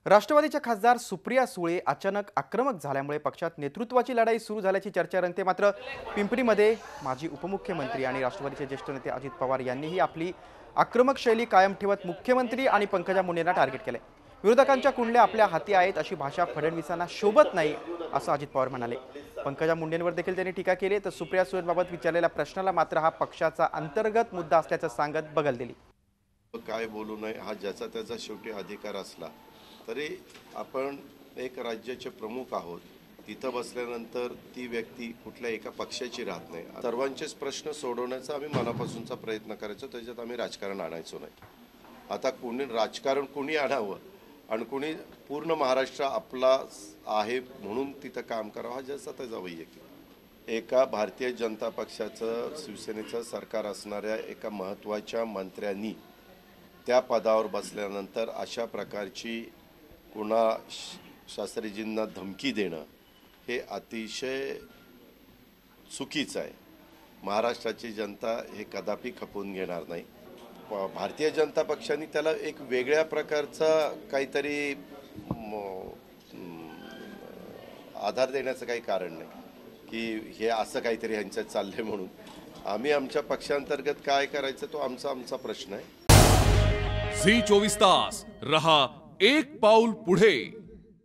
राष्ट्रवादीच्या खासदार सुप्रिया सुळे अचानक आक्रमक झाल्यामुळे पक्षात नेतृत्वाची लढाई सुरू झाल्याची चर्चा रंगते। मात्र पिंपरीमध्ये माजी उपमुख्यमंत्री आणि राष्ट्रवादीचे ज्येष्ठ नेते अजित पवार यांनीही आपली आक्रमक शैली कायम ठेवत मुख्यमंत्री आणि पंकजा मुंडेंना टार्गेट केले। विरोधकांच्या कुंडल्या आपल्या हाती आहेत अशी भाषा फडणवीसांना शोभत नाही असं अजित पवार म्हणाले। पंकजा मुंडेंवर देखील त्यांनी टीका केली। तर सुप्रिया सुळेंबाबत विचारलेल्या प्रश्नाला मात्र हा पक्षाचा अंतर्गत मुद्दा असल्याचं सांगत बगल दिली। काय बोलू नये हा ज्याचा त्याचा शेवटी अधिकार असला तरी आपण एक राज्याचे प्रमुख आहोत। तिथं बसल्यानंतर ती व्यक्ती कुठल्या एका पक्षाची राहत नाही। सर्वांचेच प्रश्न सोडवण्याचा आम्ही मनापासूनचा प्रयत्न करायचो, त्याच्यात आम्ही राजकारण आणायचो नाही। आता कोणी राजकारण कोणी आणावं आणि कोणी पूर्ण महाराष्ट्र आपला आहे म्हणून तिथं काम करावं हा ज्याचा त्याचा वैयक्तिक। एका भारतीय जनता पक्षाचं शिवसेनेचं सरकार असणाऱ्या एका महत्त्वाच्या मंत्र्यांनी त्या पदावर बसल्यानंतर अशा प्रकारची कुणा शास्त्रीजींना धमकी देणं हे अतिशय चुकीचं आहे। महाराष्ट्राची जनता हे कदापि खपवून घेणार नाही। भारतीय जनता पक्षाने त्याला एक वेगळ्या प्रकारचा काहीतरी आधार देण्याचं काही कारण नाही की हे असं काहीतरी ह्यांच्यात चाललंय म्हणून। आम्ही आमच्या पक्षांतर्गत काय करायचं तो आमचा प्रश्न आहे। झी 24 तास रहा एक पाऊल पुढे।